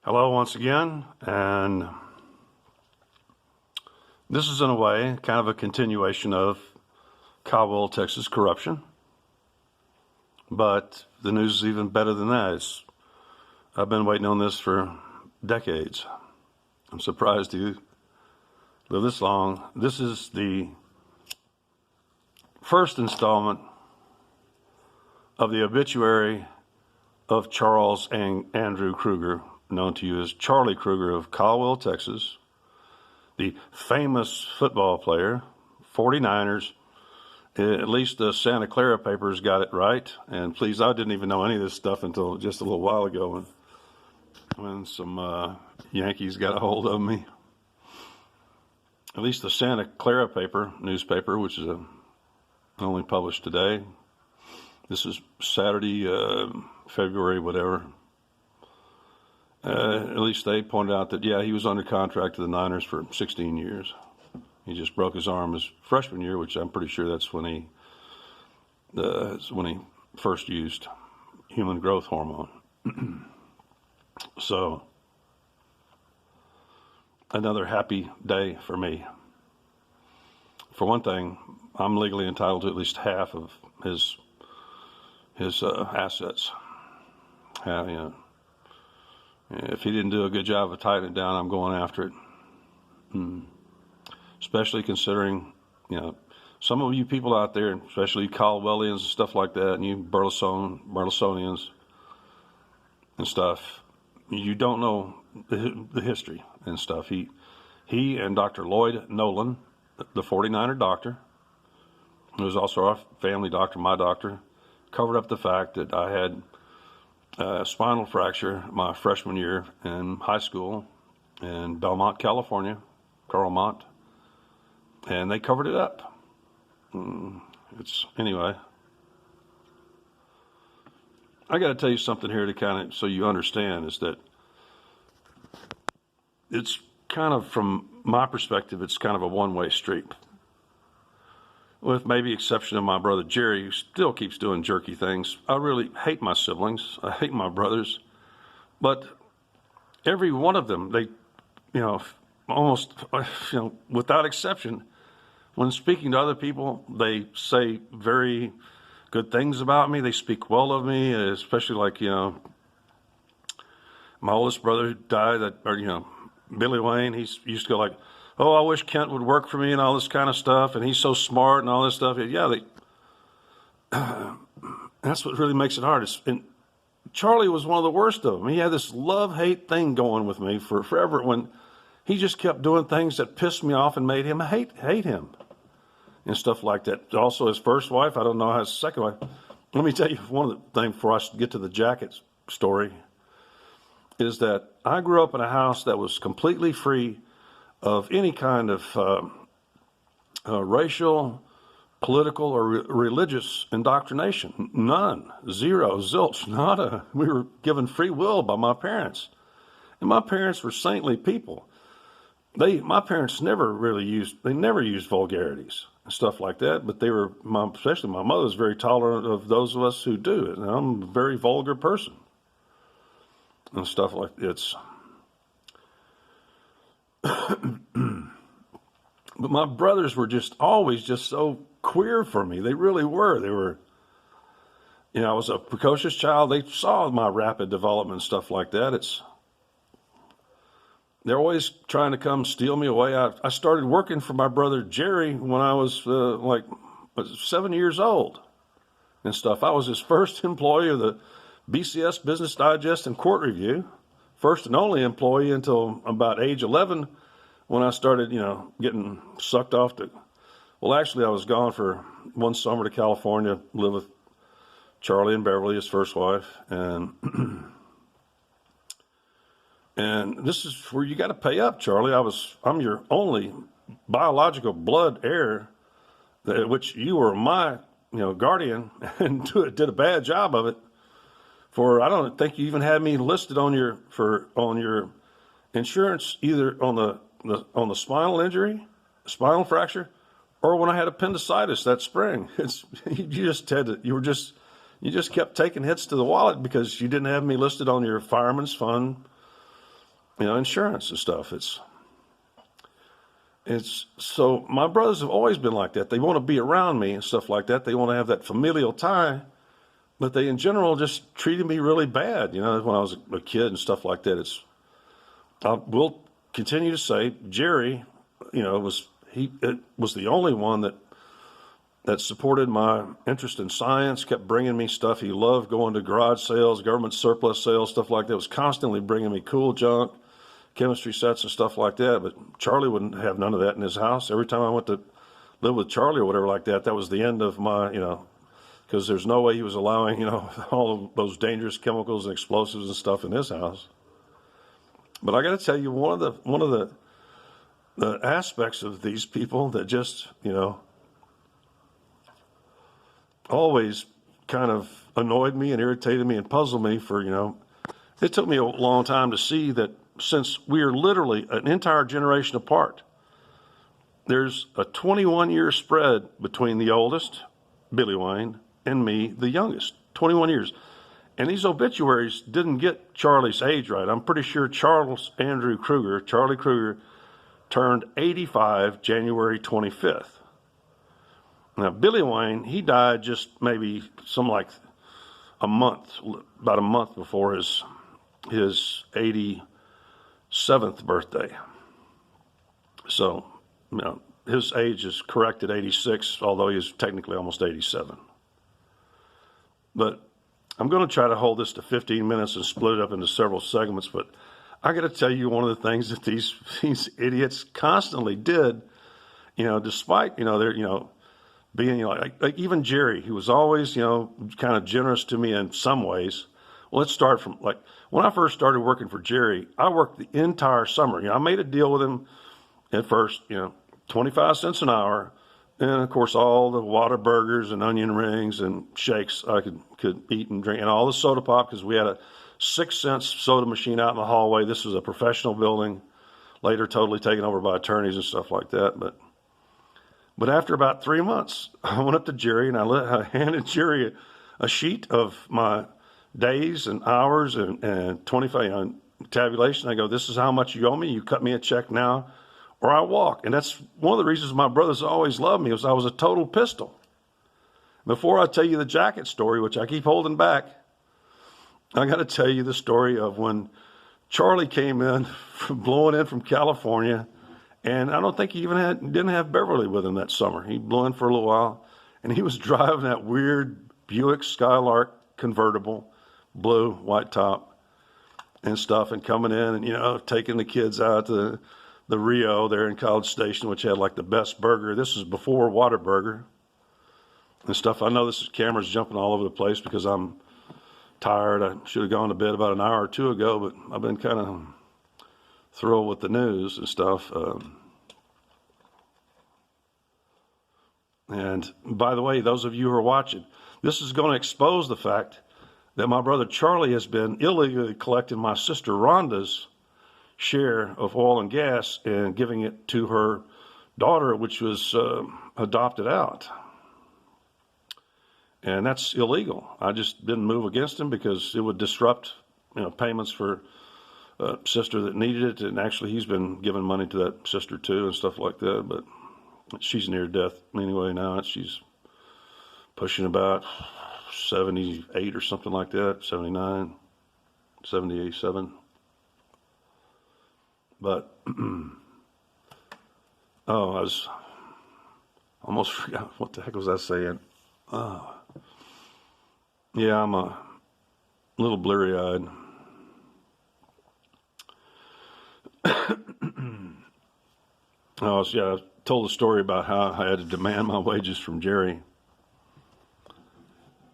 Hello once again, and this is in a way kind of a continuation of Caldwell, Texas corruption, but the news is even better than that. I've been waiting on this for decades. I'm surprised you live this long. This is the first installment of the obituary of Charles Andrew Kruger, known to you as Charlie Kruger of Caldwell, Texas, the famous football player, 49ers. At least the Santa Clara papers got it right. And please, I didn't even know any of this stuff until just a little while ago when some Yankees got a hold of me. At least the Santa Clara newspaper, which is only published today. This is Saturday, February, whatever. At least they pointed out that, yeah, he was under contract to the Niners for 16 years. He just broke his arm his freshman year, which I'm pretty sure that's when he first used human growth hormone. So, another happy day for me. For one thing, I'm legally entitled to at least half of his assets. If he didn't do a good job of tightening it down, I'm going after it. Especially considering, some of you people out there, especially Caldwellians and stuff like that, and you Burlesonians and stuff, you don't know the history and stuff. He and Dr. Lloyd Nolan, the 49er doctor, who was also our family doctor, my doctor, covered up the fact that I had a spinal fracture my freshman year in high school in Belmont, California, Carlmont, and they covered it up. Anyway, I got to tell you something here to kind of, so you understand, is that it's kind of, from my perspective, it's kind of a one-way street. With maybe exception of my brother Jerry, who still keeps doing jerky things. I really hate my siblings. I hate my brothers. But every one of them, they, almost, without exception, when speaking to other people, they say very good things about me. They speak well of me, especially like, my oldest brother died, Billy Wayne. He used to go like, oh, I wish Kent would work for me and all this kind of stuff, and he's so smart and all this stuff. Yeah, that's what really makes it hard. And Charlie was one of the worst of them. He had this love-hate thing going with me for forever, when he just kept doing things that pissed me off and made him hate him and stuff like that. Also, his first wife, I don't know how his second wife. Let me tell you one of the things before I get to the jacket story, is that I grew up in a house that was completely free of any kind of racial, political, or religious indoctrination. None. Zero. Zilch. Nada. We were given free will by my parents. And my parents were saintly people. My parents never used vulgarities and stuff like that, but especially my mother, is very tolerant of those of us who do it. And I'm a very vulgar person and stuff like it's. But my brothers were always so queer for me. They really were. They were, I was a precocious child. They saw my rapid development and stuff like that. They're always trying to come steal me away. I started working for my brother Jerry when I was 7 years old and stuff. I was his first employee of the BCS Business Digest and Court Review. First and only employee until about age 11, when I started, getting sucked off to. Well, actually, I was gone for one summer to California, live with Charlie and Beverly, his first wife, and this is where you got to pay up, Charlie. I'm your only biological blood heir, which you were my, guardian, and did a bad job of it. For I don't think you even had me listed on your insurance, either on the spinal injury, spinal fracture, or when I had appendicitis that spring. You just kept taking hits to the wallet because you didn't have me listed on your fireman's fund insurance and stuff. It's so my brothers have always been like that. They want to be around me and stuff like that. They want to have that familial tie, but they in general just treated me really bad. When I was a kid and stuff like that. I will continue to say Jerry, it was the only one that supported my interest in science, kept bringing me stuff. He loved going to garage sales, government surplus sales, stuff like that. Was constantly bringing me cool junk, chemistry sets and stuff like that. But Charlie wouldn't have none of that in his house. Every time I went to live with Charlie or whatever like that, that was the end of my, because there's no way he was allowing, all of those dangerous chemicals and explosives and stuff in his house. But I got to tell you, one of the aspects of these people that just, always kind of annoyed me and irritated me and puzzled me it took me a long time to see that since we are literally an entire generation apart, there's a 21-year spread between the oldest, Billy Wayne, and me, the youngest, 21 years. And these obituaries didn't get Charlie's age right. I'm pretty sure Charlie Kruger, turned 85 January 25th. Now, Billy Wayne, he died just maybe about a month before his 87th birthday. So, his age is corrected 86, although he's technically almost 87. But I'm going to try to hold this to 15 minutes and split it up into several segments. But I got to tell you, one of the things that these idiots constantly did, despite, they're, being, like even Jerry, who was always, kind of generous to me in some ways. Well, let's start from when I first started working for Jerry, I worked the entire summer. I made a deal with him at first, 25 cents an hour. And of course, all the water burgers and onion rings and shakes I could eat and drink, and all the soda pop, because we had a 6-cent soda machine out in the hallway. This was a professional building, later totally taken over by attorneys and stuff like that. But after about 3 months, I went up to Jerry and I handed Jerry a sheet of my days and hours and 25 tabulation. I go, this is how much you owe me. You cut me a check now or I walk. And that's one of the reasons my brothers always loved me, was I was a total pistol. Before I tell you the jacket story, which I keep holding back, I got to tell you the story of when Charlie came in, blowing in from California. And I don't think he even didn't have Beverly with him that summer. He blew in for a little while, and he was driving that weird Buick Skylark convertible, blue, white top, and stuff, and coming in and, taking the kids out to the Rio there in College Station, which had the best burger. This was before Whataburger and stuff. I know this is cameras jumping all over the place because I'm tired. I should have gone to bed about an hour or two ago, but I've been kind of thrilled with the news and stuff. And by the way, those of you who are watching, this is going to expose the fact that my brother Charlie has been illegally collecting my sister Rhonda's share of oil and gas and giving it to her daughter, which was adopted out. And that's illegal. I just didn't move against him because it would disrupt payments for a sister that needed it. And actually, he's been giving money to that sister too and stuff like that. But she's near death anyway now. She's pushing about 78 or something like that, 79, 78, 7. But, I was almost forgot, what the heck was I saying? Yeah, I'm a little bleary-eyed. I told a story about how I had to demand my wages from Jerry.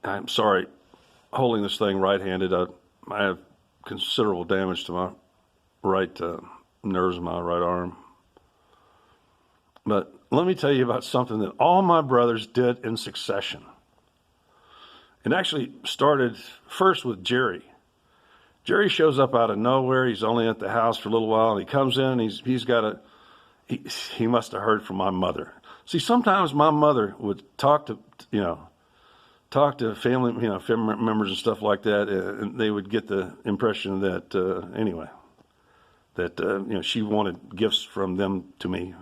I'm sorry, holding this thing right-handed, I have considerable damage to my right nerves in my right arm. But let me tell you about something that all my brothers did in succession. It actually started first with Jerry. Jerry shows up out of nowhere. He's only at the house for a little while, and he comes in. He must have heard from my mother. See, sometimes my mother would talk to family members and stuff like that, and they would get the impression that anyway. that she wanted gifts from them to me.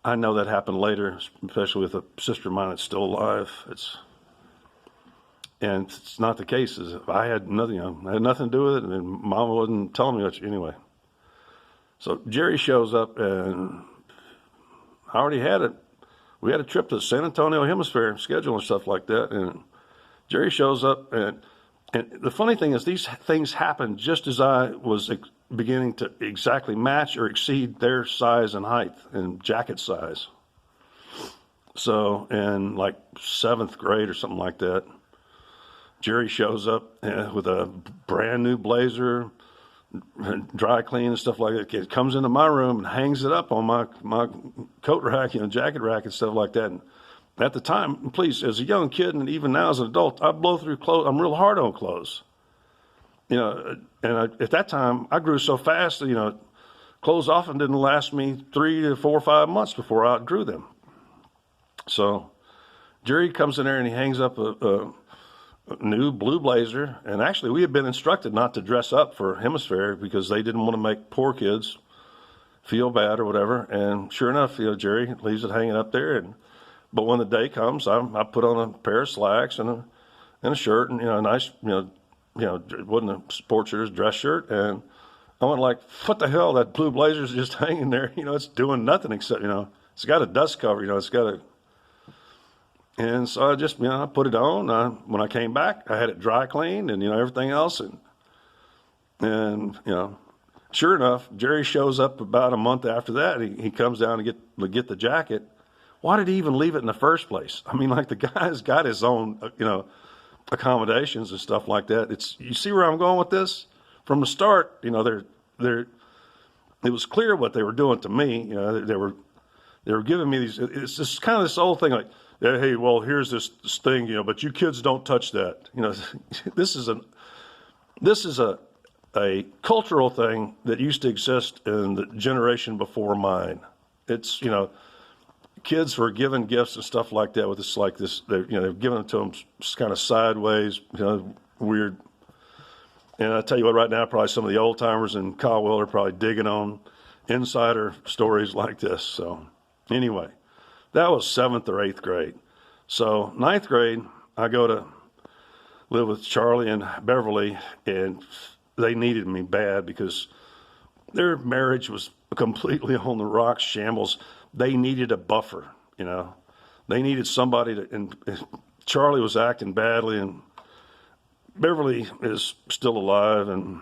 I know that happened later, especially with a sister of mine that's still alive. And it's not the case. I had nothing, I had nothing to do with it, and Mama wasn't telling me much anyway. So Jerry shows up, and I already had it. We had a trip to the San Antonio Hemisphere schedule and stuff like that, and Jerry shows up, and the funny thing is these things happened just as I was beginning to exactly match or exceed their size and height and jacket size. So in like 7th grade or something like that, Jerry shows up with a brand new blazer, dry clean and stuff like that. It comes into my room and hangs it up on my coat rack, jacket rack and stuff like that. And at the time, please, as a young kid and even now as an adult, I blow through clothes. I'm real hard on clothes. At that time, I grew so fast that, clothes often didn't last me 3 to 4 or 5 months before I outgrew them. So Jerry comes in there and he hangs up a new blue blazer. And actually, we had been instructed not to dress up for Hemisphere because they didn't want to make poor kids feel bad or whatever. And sure enough, Jerry leaves it hanging up there. But when the day comes, I put on a pair of slacks and a shirt and a nice, it wasn't a sports shirt, it was a dress shirt. And I went like, what the hell? That blue blazer's just hanging there. It's doing nothing except, it's got a dust cover. It's got a. And so I just, I put it on. When I came back, I had it dry cleaned and everything else. And sure enough, Jerry shows up about a month after that. He comes down to get the jacket. Why did he even leave it in the first place? I mean, like the guy's got his own, accommodations and stuff like that. You see where I'm going with this? From the start, it was clear what they were doing to me. They were giving me these. It's just kind of this old thing like, hey, well, here's this thing, but you kids don't touch that. This is a cultural thing that used to exist in the generation before mine. It's kids were given gifts and stuff like that with this, they're giving it to them kind of sideways, weird. And I tell you what, right now, probably some of the old timers in Caldwell are probably digging on insider stories like this. So anyway, that was 7th or 8th grade. So 9th grade, I go to live with Charlie and Beverly, and they needed me bad because their marriage was completely on the rocks, shambles. They needed a buffer, They needed somebody to, and Charlie was acting badly, and Beverly is still alive, and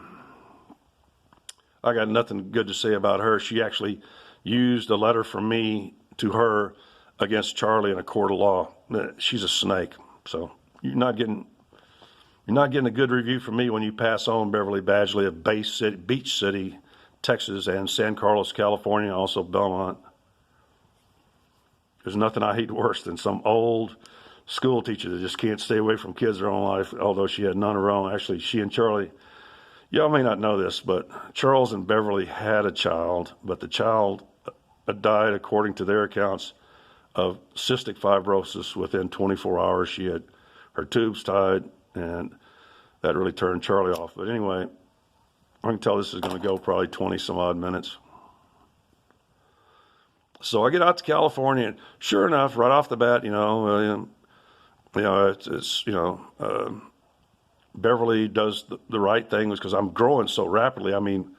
I got nothing good to say about her. She actually used a letter from me to her against Charlie in a court of law. She's a snake, so you're not getting a good review from me when you pass on Beverly Badgley of Beach City, Texas, and San Carlos, California, also Belmont. There's nothing I hate worse than some old school teacher that just can't stay away from kids their own life, although she had none of her own. Actually, she and Charlie, y'all may not know this, but Charles and Beverly had a child, but the child died, according to their accounts, of cystic fibrosis within 24 hours. She had her tubes tied, and that really turned Charlie off. But anyway, I can tell this is going to go probably 20 some odd minutes. So I get out to California, and sure enough, right off the bat, Beverly does the right thing because I'm growing so rapidly. I mean,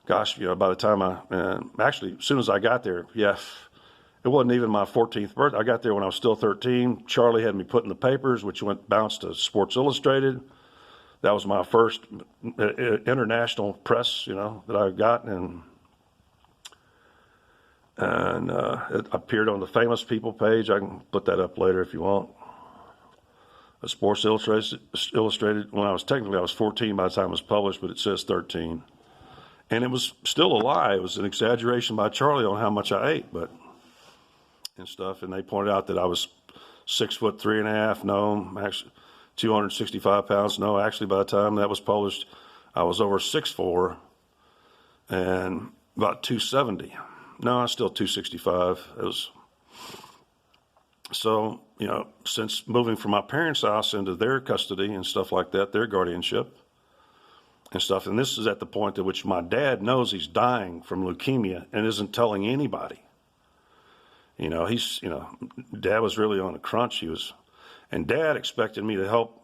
gosh, by the time actually, as soon as I got there, it wasn't even my 14th birthday. I got there when I was still 13. Charlie had me put in the papers, which bounced to Sports Illustrated. That was my first international press, that I got, and it appeared on the Famous People page. I can put that up later if you want. Sports Illustrated. When I was 14 by the time it was published, but it says 13. And it was still a lie. It was an exaggeration by Charlie on how much I ate, and stuff. And they pointed out that I was 6'3.5". No, actually 265 pounds. No, actually by the time that was published, I was over 6'4" and about 270. No, I was still 265. It was so, since moving from my parents' house into their custody and stuff like that, their guardianship, and stuff. And this is at the point at which my dad knows he's dying from leukemia and isn't telling anybody. Dad was really on a crunch. And Dad expected me to help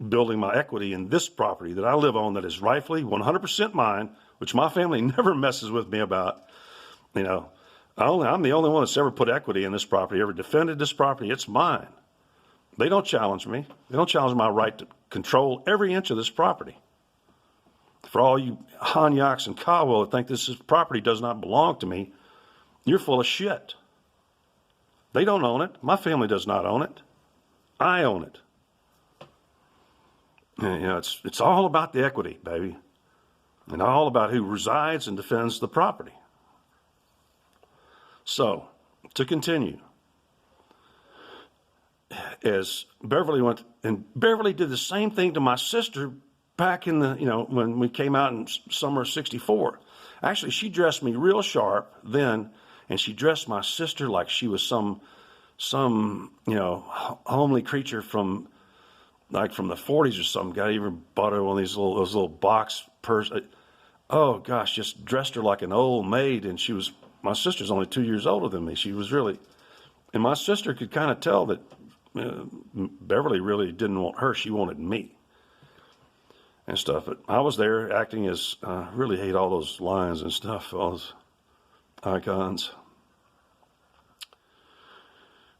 building my equity in this property that I live on that is rightfully 100% mine, which my family never messes with me about. I'm the only one that's ever put equity in this property, ever defended this property. It's mine. They don't challenge me. They don't challenge my right to control every inch of this property. For all you Hanyaks and Caldwell that think this property does not belong to me, you're full of shit. They don't own it. My family does not own it. I own it. And, it's all about the equity, baby, and all about who resides and defends the property. So, to continue, as Beverly went, and Beverly did the same thing to my sister back in when we came out in summer of '64. Actually, she dressed me real sharp then, and she dressed my sister like she was some homely creature from the 40s or something. Guy even bought her one of those little box purse. Oh gosh, just dressed her like an old maid, and my sister's only 2 years older than me. She was really, and my sister could kind of tell that Beverly really didn't want her. She wanted me and stuff. But I was there acting as, really hate all those lines and stuff, all those icons.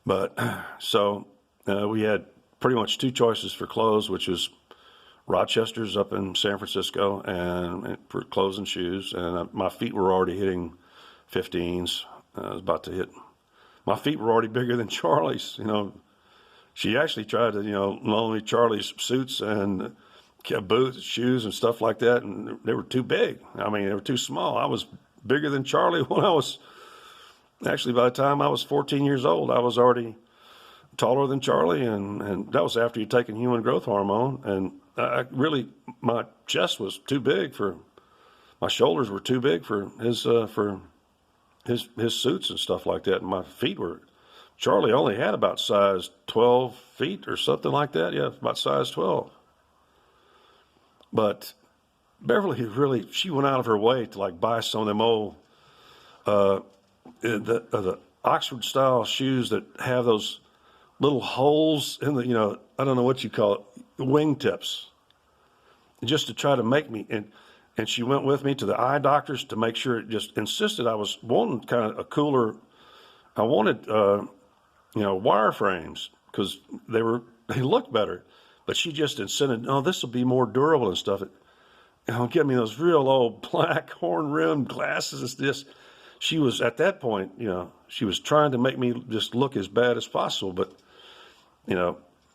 But so we had pretty much two choices for clothes, which was Rochester's up in San Francisco, and for clothes and shoes. And my feet were already hitting 15s. I was about to hit. My feet were already bigger than Charlie's. She actually tried to loan me Charlie's suits and boots, shoes, and stuff like that, and they were too big. I mean, they were too small. I was bigger than Charlie when I was. Actually, by the time I was 14 years old, I was already taller than Charlie, and that was after he'd taken human growth hormone. And my chest was too big my shoulders were too big for his suits and stuff like that. And my feet Charlie only had about size 12 feet or something like that. Yeah, about size 12. But Beverly she went out of her way to buy some of them old, the Oxford style shoes that have those little holes in the, I don't know what you call it, the wingtips, just to try to make me, and she went with me to the eye doctors to make sure, it just insisted I was wanting kind of a cooler, I wanted, wire frames because they looked better, but she just insisted, no, this will be more durable and stuff. Get me those real old black horn-rimmed glasses. She was, at that point, she was trying to make me just look as bad as possible. But,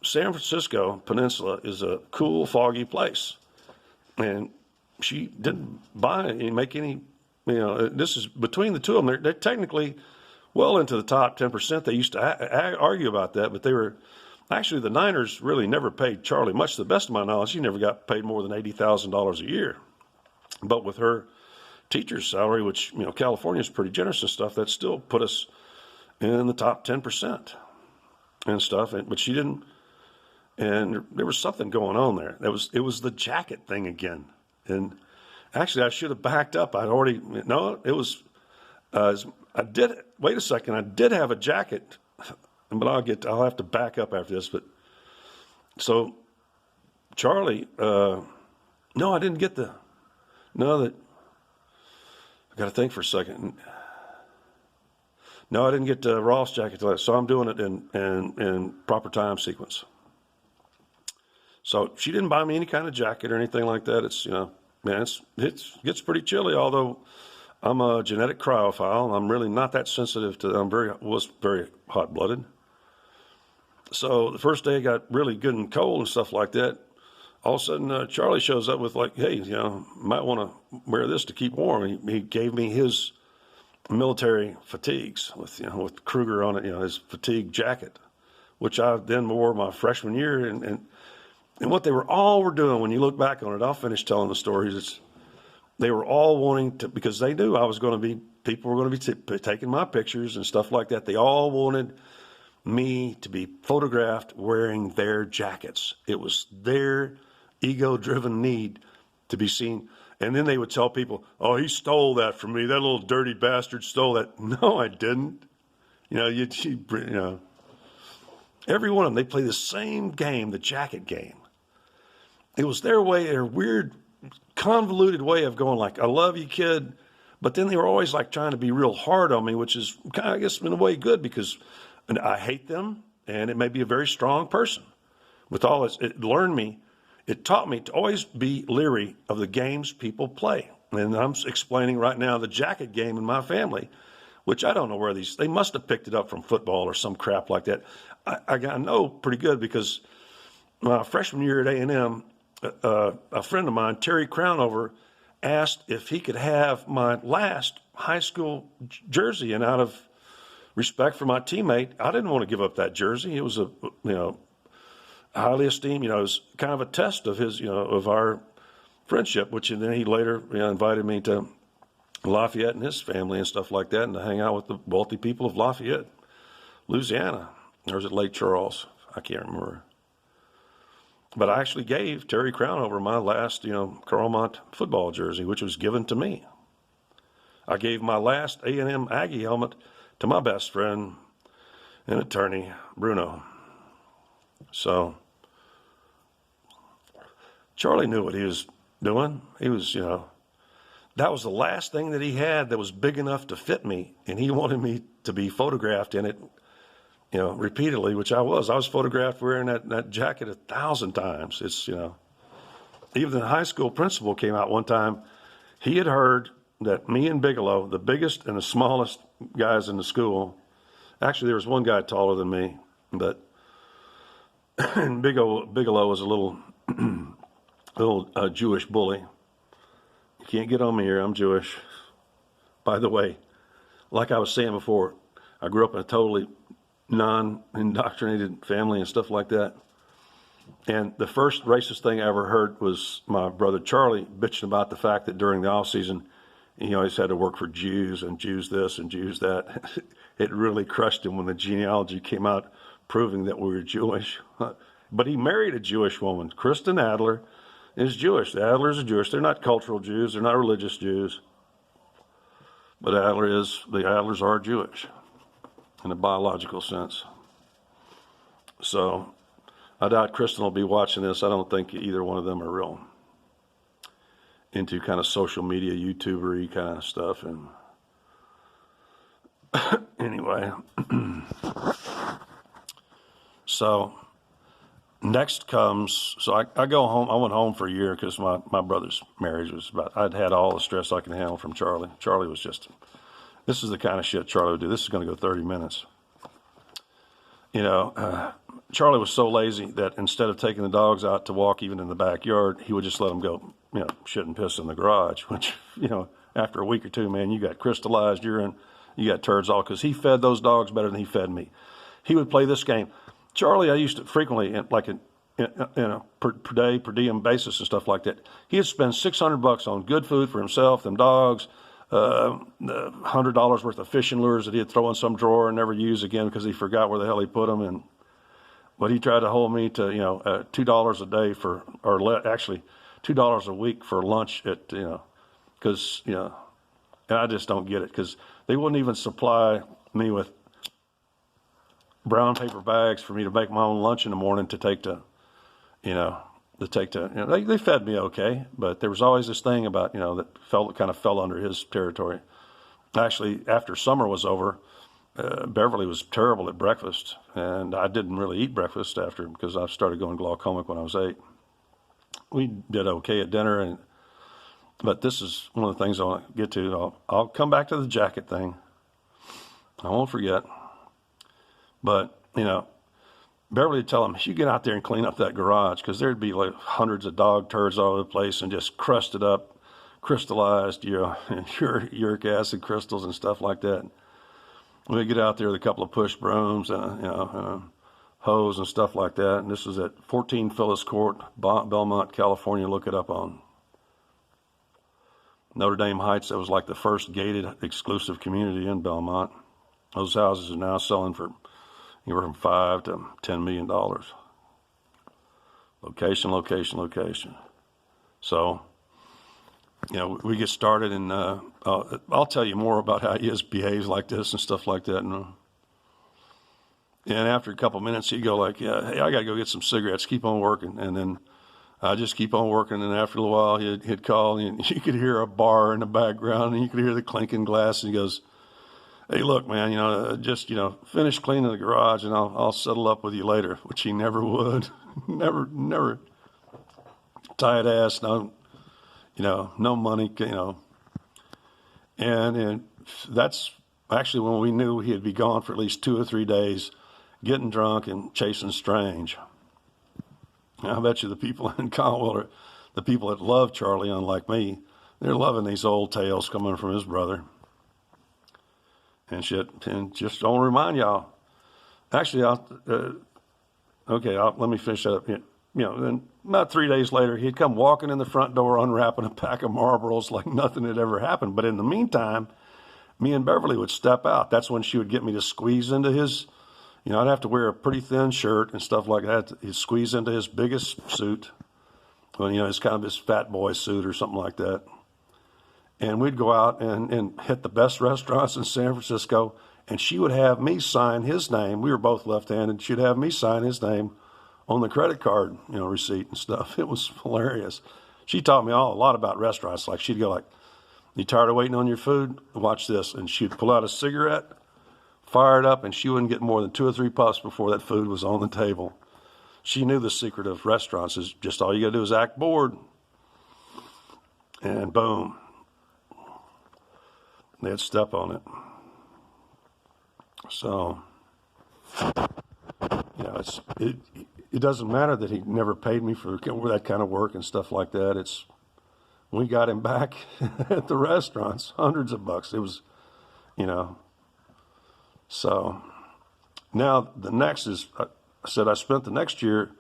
San Francisco Peninsula is a cool, foggy place. And she didn't make any, this is between the two of them. They're technically well into the top 10%. They used to argue about that, but actually the Niners really never paid Charlie much. To the best of my knowledge, he never got paid more than $80,000 a year. But with her teacher's salary, which, California is pretty generous and stuff, that still put us in the top 10% and stuff. But she didn't, and there was something going on there. It was the jacket thing again. And actually I should have backed up. Wait a second. I did have a jacket, but I'll have to back up after this. But so Charlie, no, I didn't get I got to think for a second. No, I didn't get the Ross jacket till that, so I'm doing it in proper time sequence. So she didn't buy me any kind of jacket or anything like that. It's, it gets pretty chilly, although I'm a genetic cryophile. I'm really not that sensitive was very hot-blooded. So the first day I got really good and cold and stuff like that. All of a sudden, Charlie shows up with hey, might want to wear this to keep warm. He gave me his military fatigues with Kruger on it, his fatigue jacket, which I then wore my freshman year. And what they were doing, when you look back on it, I'll finish telling the stories. They were all wanting to, because they knew people were going to be taking my pictures and stuff like that. They all wanted me to be photographed wearing their jackets. It was their ego-driven need to be seen. And then they would tell people, oh, he stole that from me. That little dirty bastard stole that. No, I didn't. Every one of them, they play the same game, the jacket game. It was their way, their weird, convoluted way of going like, I love you, kid. But then they were always like trying to be real hard on me, which is kind of, I guess, in a way good because I hate them and it may be a very strong person. With all this, it taught me to always be leery of the games people play. And I'm explaining right now the jacket game in my family, which I don't know where they must have picked it up from football or some crap like that. I know pretty good because my freshman year at A&M, a friend of mine, Terry Crownover, asked if he could have my last high school jersey. And out of respect for my teammate, I didn't want to give up that jersey. It was highly esteemed, it was kind of a test of his, of our friendship, which then he later invited me to Lafayette and his family and stuff like that and to hang out with the wealthy people of Lafayette, Louisiana. Or was it Lake Charles? I can't remember. But I actually gave Terry Crownover my last, Carlmont football jersey, which was given to me. I gave my last A&M Aggie helmet to my best friend and attorney, Bruno. So Charlie knew what he was doing. He was, that was the last thing that he had that was big enough to fit me. And he wanted me to be photographed in it, repeatedly, which I was. I was photographed wearing that jacket 1,000 times. It's, even the high school principal came out one time. He had heard that me and Bigelow, the biggest and the smallest guys in the school, actually there was one guy taller than me, but Bigelow was a little Jewish bully. You can't get on me here. I'm Jewish. By the way, like I was saying before, I grew up in a totally non-indoctrinated family and stuff like that. And the first racist thing I ever heard was my brother Charlie bitching about the fact that during the off season, he always had to work for Jews and Jews this and Jews that. It really crushed him when the genealogy came out proving that we were Jewish. But he married a Jewish woman. Kristen Adler is Jewish. The Adlers are Jewish. They're not cultural Jews. They're not religious Jews. But the Adlers are Jewish in a biological sense. So I doubt Kristen will be watching this. I don't think either one of them are real into kind of social media, YouTuber-y kind of stuff. And anyway, so next comes, so I go home. I went home for a year because my brother's marriage was I'd had all the stress I could handle from Charlie. Charlie was this is the kind of shit Charlie would do. This is going to go 30 minutes. Charlie was so lazy that instead of taking the dogs out to walk even in the backyard, he would just let them go, shit and piss in the garage, which, after a week or two, man, you got crystallized urine, you got turds all, because he fed those dogs better than he fed me. He would play this game. Charlie, I used to frequently, per day, per diem basis and stuff like that, he'd spend $600 on good food for himself, them dogs, $100 worth of fishing lures that he'd throw in some drawer and never use again because he forgot where the hell he put them. But he tried to hold me to, $2 a day actually $2 a week for lunch at, because, and I just don't get it because they wouldn't even supply me with brown paper bags for me to make my own lunch in the morning to take to, they fed me okay, but there was always this thing about, that kind of fell under his territory. Actually, after summer was over, Beverly was terrible at breakfast, and I didn't really eat breakfast after because I started going glaucomic when I was 8. We did okay at dinner, but this is one of the things I want to get to. I'll come back to the jacket thing. I won't forget. But, Beverly would tell him, you get out there and clean up that garage, because there'd be like hundreds of dog turds all over the place and just crusted up, crystallized, and uric acid crystals and stuff like that. We'd get out there with a couple of push brooms and, a hose and stuff like that. And this was at 14 Phyllis Court, Belmont, California. Look it up on Notre Dame Heights. That was like the first gated exclusive community in Belmont. Those houses are now selling for anywhere from $5 to $10 million. Location. So we get started, and I'll tell you more about how he behaves like this and stuff like that. And after a couple minutes, he'd go like, "Yeah, hey, I got to go get some cigarettes. Keep on working." And then I just keep on working. And after a little while, he'd call, and you could hear a bar in the background, and you could hear the clinking glass. And he goes, "Hey, look, man, just finish cleaning the garage, and I'll settle up with you later," which he never would. Never. Tight ass, no money, and that's actually when we knew he'd be gone for at least 2 or 3 days, getting drunk and chasing strange. I bet you the people in Caldwell, the people that love Charlie, unlike me, they're loving these old tales coming from his brother and shit. And just don't remind y'all. Actually, let me finish that up. Then about 3 days later, he'd come walking in the front door, unwrapping a pack of Marlboros like nothing had ever happened. But in the meantime, me and Beverly would step out. That's when she would get me to squeeze into his, I'd have to wear a pretty thin shirt and stuff like that. He'd squeeze into his biggest suit. Well, it's kind of his fat boy suit or something like that. And we'd go out and hit the best restaurants in San Francisco. And she would have me sign his name. We were both left-handed. She'd have me sign his name on the credit card, receipt and stuff. It was hilarious. She taught me a lot about restaurants. Like she'd go like, "You tired of waiting on your food? Watch this." And she'd pull out a cigarette, fire it up, and she wouldn't get more than 2 or 3 puffs before that food was on the table. She knew the secret of restaurants is just all you got to do is act bored. And boom, they'd step on it. So, it doesn't matter that he never paid me for that kind of work and stuff like that. We got him back at the restaurants, hundreds of bucks. It was, So now the next is, I said I spent the next year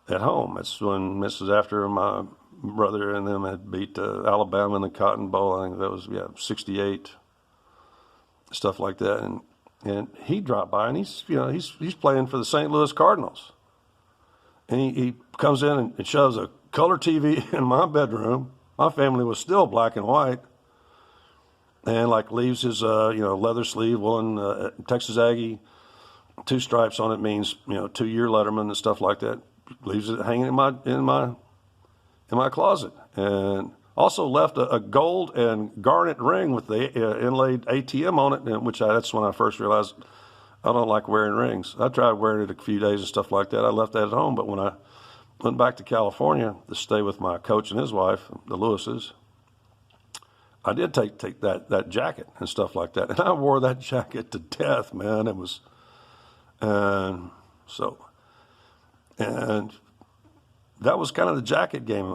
at home. That's when after my brother and them had beat Alabama in the Cotton Bowl. I think that was 68, stuff like that. And he dropped by, and he's playing for the St. Louis Cardinals. And he comes in and shoves a color TV in my bedroom. My family was still black and white. And leaves his leather sleeve woolen Texas Aggie, 2 stripes on it means 2-year Letterman and stuff like that. Leaves it hanging in my closet, and also left a gold and garnet ring with the inlaid ATM on it, that's when I first realized I don't like wearing rings. I tried wearing it a few days and stuff like that. I left that at home, but when I went back to California to stay with my coach and his wife, the Lewises, I did take that jacket and stuff like that, and I wore that jacket to death, man. It was, and that was kind of the jacket game.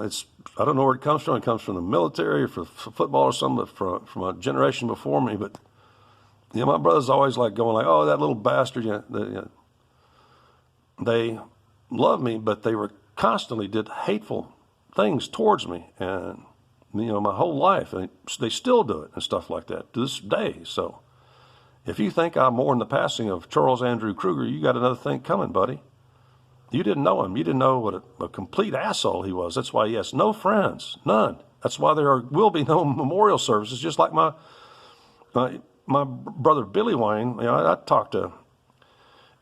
I don't know where it comes from. It comes from the military or from football or something, from a generation before me. But my brothers always going like, "Oh, that little bastard." They loved me, but they were constantly did hateful things towards me, and my whole life, and they still do it and stuff like that to this day. So if you think I mourn the passing of Charles Andrew Kruger, you got another thing coming, buddy. You didn't know him. You didn't know what a complete asshole he was. That's why he has no friends, none. That's why there will be no memorial services. Just like my brother Billy Wayne, I talked to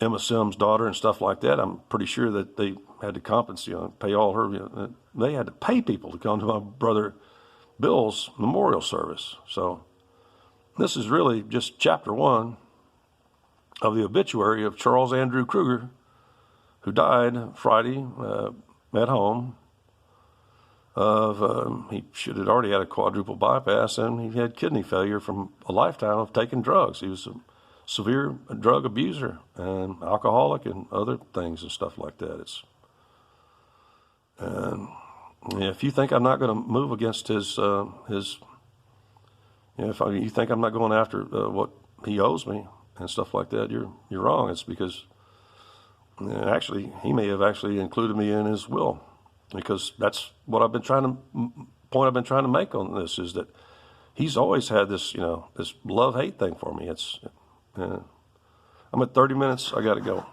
Emma Sims' daughter and stuff like that. I'm pretty sure that they had to compensate, pay all her. They had to pay people to come to my brother Bill's memorial service. So this is really just chapter 1 of the obituary of Charles Andrew Kruger, who died Friday at home he should have already had a quadruple bypass, and he had kidney failure from a lifetime of taking drugs. He was a severe drug abuser and alcoholic and other things and stuff like that. And if you think I'm not going to move against if you think I'm not going after what he owes me and stuff like that, you're wrong. It's because actually he may have actually included me in his will, because that's what I've been trying to make on this, is that he's always had this this love-hate thing for me. I'm at 30 minutes. I got to go.